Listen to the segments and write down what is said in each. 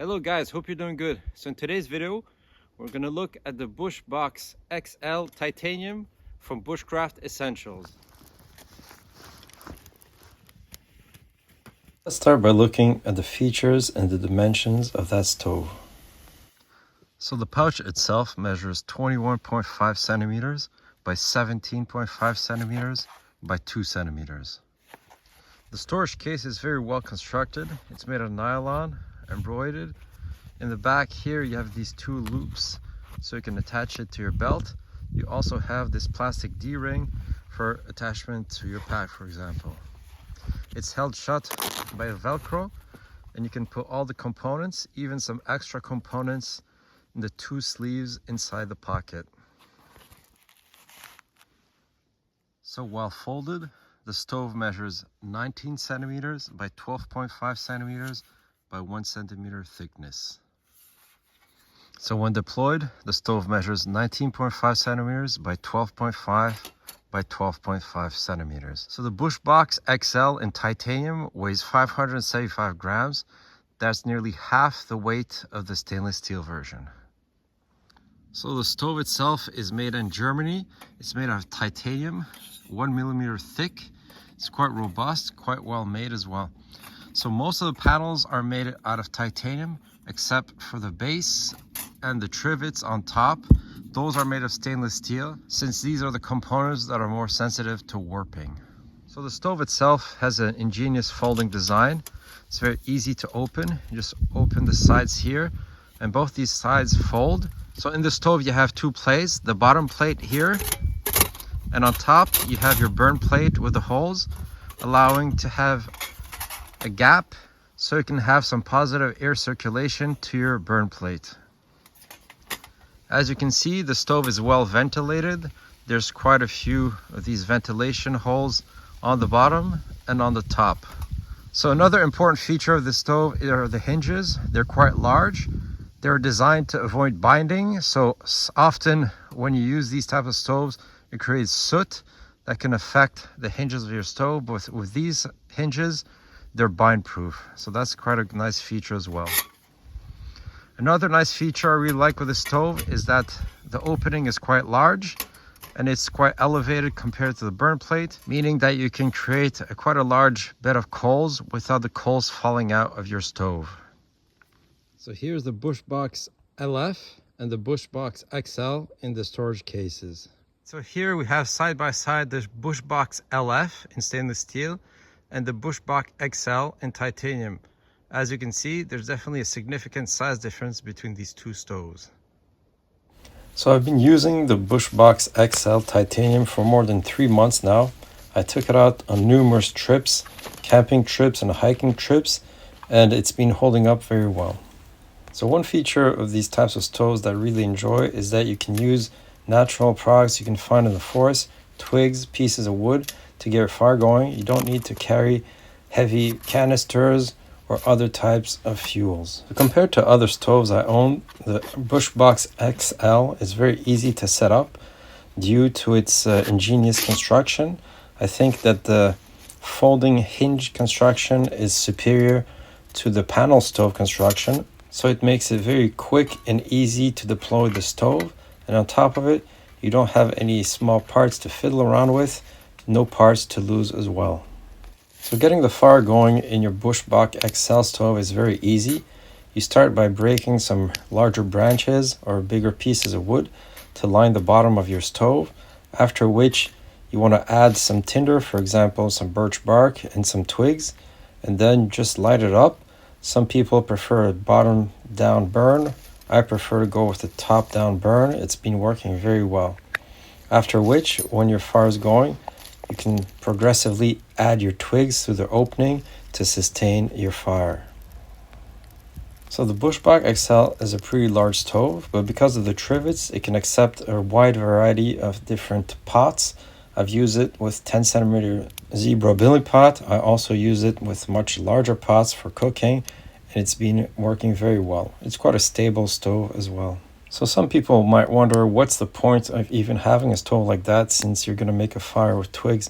Hello guys, hope you're doing good. So in today's video, we're gonna look at the Bushbox XL Titanium from Bushcraft Essentials. Let's start by looking at the features and the dimensions of that stove. So the pouch itself measures 21.5 centimeters by 17.5 centimeters by 2 centimeters. The storage case is very well constructed. It's made of nylon, embroidered. In the back here you have these two loops so you can attach it to your belt. You also have this plastic D-ring for attachment to your pack, for example. It's held shut by a Velcro, and you can put all the components, even some extra components, in the two sleeves inside the pocket. So while folded, the stove measures 19 centimeters by 12.5 centimeters by 1 centimeter thickness. So when deployed, the stove measures 19.5 centimeters by 12.5 by 12.5 centimeters. So the Bushbox XL in titanium weighs 575 grams. That's nearly half the weight of the stainless steel version. So the stove itself is made in Germany. It's made out of titanium, 1 millimeter thick. It's quite robust, quite well made as well. So most of the panels are made out of titanium, except for the base and the trivets on top. Those are made of stainless steel, since these are the components that are more sensitive to warping. So the stove itself has an ingenious folding design. It's very easy to open. You just open the sides here, and both these sides fold. So in the stove you have two plates, the bottom plate here, and on top you have your burn plate with the holes, allowing to have a gap so you can have some positive air circulation to your burn plate. As you can see, the stove is well ventilated. There's quite a few of these ventilation holes on the bottom and on the top. So another important feature of the stove are the hinges. They're quite large. They're designed to avoid binding. So often when you use these type of stoves, it creates soot that can affect the hinges of your stove. But with these hinges, they're bind proof. So that's quite a nice feature as well. Another nice feature I really like with the stove is that the opening is quite large and it's quite elevated compared to the burn plate, meaning that you can create quite a large bed of coals without the coals falling out of your stove. So here's the Bushbox LF and the Bushbox XL in the storage cases. So here we have side by side the Bushbox LF in stainless steel and the Bushbox XL in titanium. As you can see, there's definitely a significant size difference between these two stoves. So I've been using the Bushbox XL titanium for more than 3 months now. I took it out on numerous trips, camping trips and hiking trips, and it's been holding up very well. So one feature of these types of stoves that I really enjoy is that you can use natural products you can find in the forest, twigs, pieces of wood to get your fire going. You don't need to carry heavy canisters or other types of fuels. So compared to other stoves I own, the Bushbox XL is very easy to set up due to its ingenious construction. I think that the folding hinge construction is superior to the panel stove construction, so it makes it very quick and easy to deploy the stove. And on top of it, you don't have any small parts to fiddle around with, no parts to lose as well. So getting the fire going in your Bushbox XL stove is very easy. You start by breaking some larger branches or bigger pieces of wood to line the bottom of your stove, after which you want to add some tinder, for example some birch bark and some twigs, and then just light it up. Some people prefer a bottom down burn. I prefer to go with the top down burn. It's been working very well. After which, when your fire is going, you can progressively add your twigs through the opening to sustain your fire. So the Bushbox XL is a pretty large stove, but because of the trivets, it can accept a wide variety of different pots. I've used it with 10 centimeter zebra billy pot. I also use it with much larger pots for cooking, and it's been working very well. It's quite a stable stove as well. So some people might wonder, what's the point of even having a stove like that since you're going to make a fire with twigs?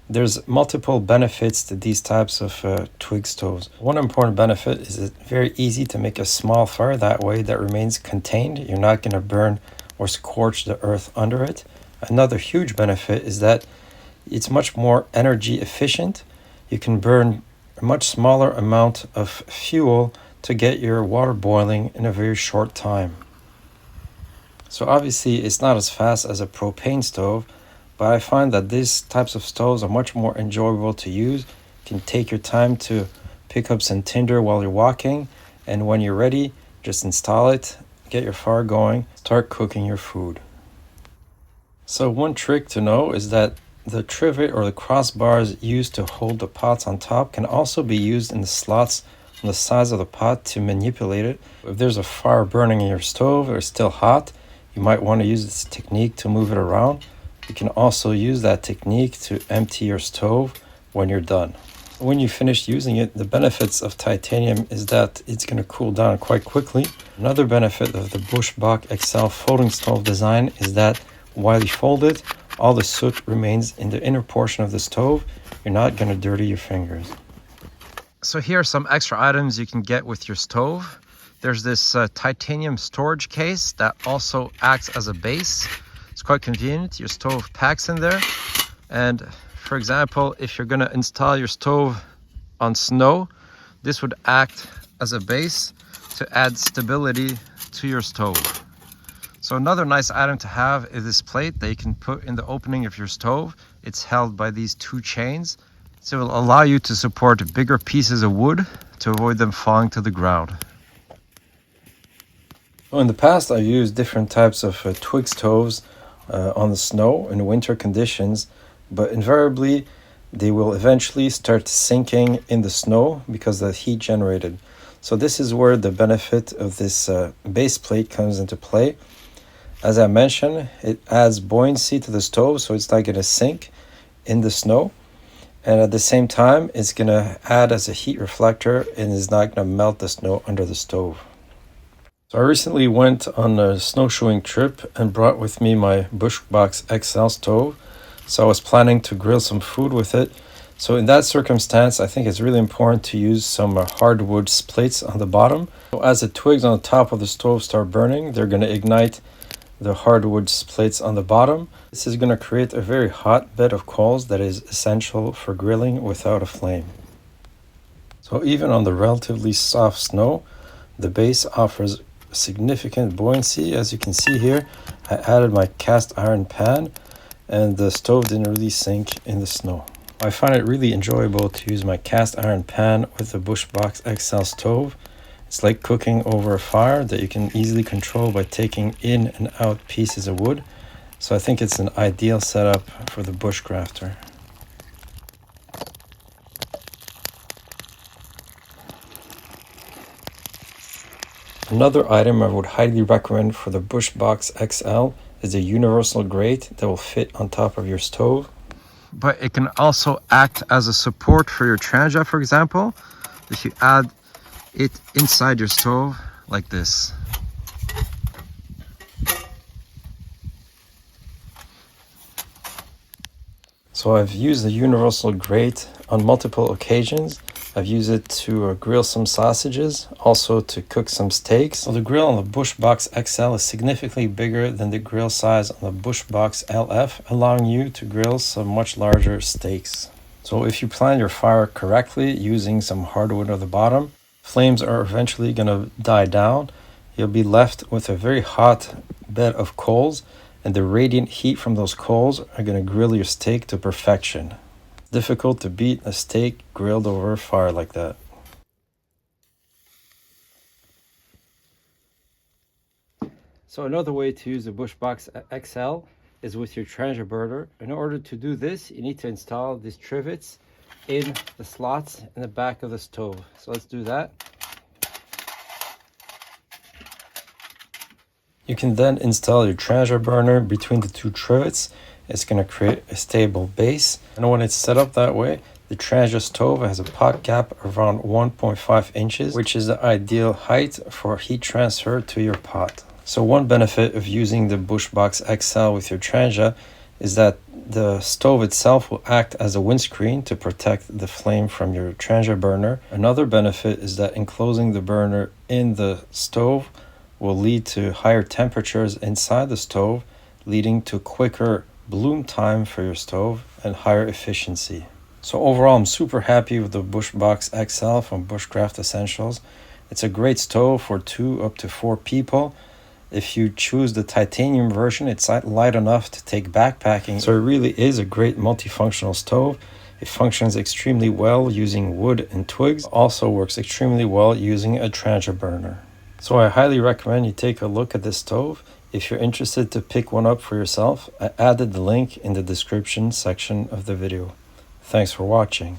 There's multiple benefits to these types of twig stoves. One important benefit is it's very easy to make a small fire that way that remains contained. You're not going to burn or scorch the earth under it. Another huge benefit is that it's much more energy efficient. You can burn a much smaller amount of fuel to get your water boiling in a very short time. So obviously it's not as fast as a propane stove, but I find that these types of stoves are much more enjoyable to use. You can take your time to pick up some tinder while you're walking, and when you're ready, just install it, get your fire going, start cooking your food. So one trick to know is that the trivet or the crossbars used to hold the pots on top can also be used in the slots on the sides of the pot to manipulate it. If there's a fire burning in your stove or it's still hot, you might want to use this technique to move it around. You can also use that technique to empty your stove when you're done. When you finish using it, the benefits of titanium is that it's going to cool down quite quickly. Another benefit of the Bushbox XL folding stove design is that while you fold it, all the soot remains in the inner portion of the stove. You're not going to dirty your fingers. So here are some extra items you can get with your stove. There's this titanium storage case that also acts as a base. It's quite convenient. Your stove packs in there. And for example, if you're going to install your stove on snow, this would act as a base to add stability to your stove. So another nice item to have is this plate that you can put in the opening of your stove. It's held by these two chains. So it will allow you to support bigger pieces of wood to avoid them falling to the ground. So in the past, I used different types of twig stoves on the snow in winter conditions, but invariably they will eventually start sinking in the snow because of the heat generated. So this is where the benefit of this base plate comes into play. As I mentioned, it adds buoyancy to the stove, so it's not going to sink in the snow. And at the same time, it's going to add as a heat reflector and is not going to melt the snow under the stove. So I recently went on a snowshoeing trip and brought with me my Bushbox XL stove. So I was planning to grill some food with it. So in that circumstance, I think it's really important to use some hardwood plates on the bottom. So as the twigs on the top of the stove start burning, they're going to ignite the hardwood plates on the bottom. This is going to create a very hot bed of coals that is essential for grilling without a flame. So even on the relatively soft snow, the base offers significant buoyancy. As you can see here, I added my cast iron pan and the stove didn't really sink in the snow. I find it really enjoyable to use my cast iron pan with the Bushbox XL stove. It's like cooking over a fire that you can easily control by taking in and out pieces of wood. So I think it's an ideal setup for the bushcrafter. Another item I would highly recommend for the Bushbox XL is a universal grate that will fit on top of your stove. But it can also act as a support for your transja, for example, if you add it inside your stove like this. So I've used the universal grate on multiple occasions. I've used it to grill some sausages, also to cook some steaks. So the grill on the Bushbox XL is significantly bigger than the grill size on the Bushbox LF, allowing you to grill some much larger steaks. So if you plan your fire correctly, using some hardwood at the bottom, flames are eventually going to die down. You'll be left with a very hot bed of coals, and the radiant heat from those coals are going to grill your steak to perfection. It's difficult to beat a steak grilled over a fire like that. So another way to use the Bushbox XL is with your transja burner. In order to do this, you need to install these trivets in the slots in the back of the stove. So let's do that. You can then install your transja burner between the two trivets. It's going to create a stable base. And when it's set up that way, the transja stove has a pot gap around 1.5 inches, which is the ideal height for heat transfer to your pot. So one benefit of using the Bushbox XL with your transja is that The stove itself will act as a windscreen to protect the flame from your transit burner. Another benefit is that enclosing the burner in the stove will lead to higher temperatures inside the stove, leading to quicker bloom time for your stove and higher efficiency. So overall, I'm super happy with the Bushbox XL from Bushcraft Essentials. It's a great stove for 2 up to 4 people. If you choose the titanium version, it's light enough to take backpacking. So it really is a great multifunctional stove. It functions extremely well using wood and twigs. Also works extremely well using a transit burner. So I highly recommend you take a look at this stove. If you're interested to pick one up for yourself, I added the link in the description section of the video. Thanks for watching.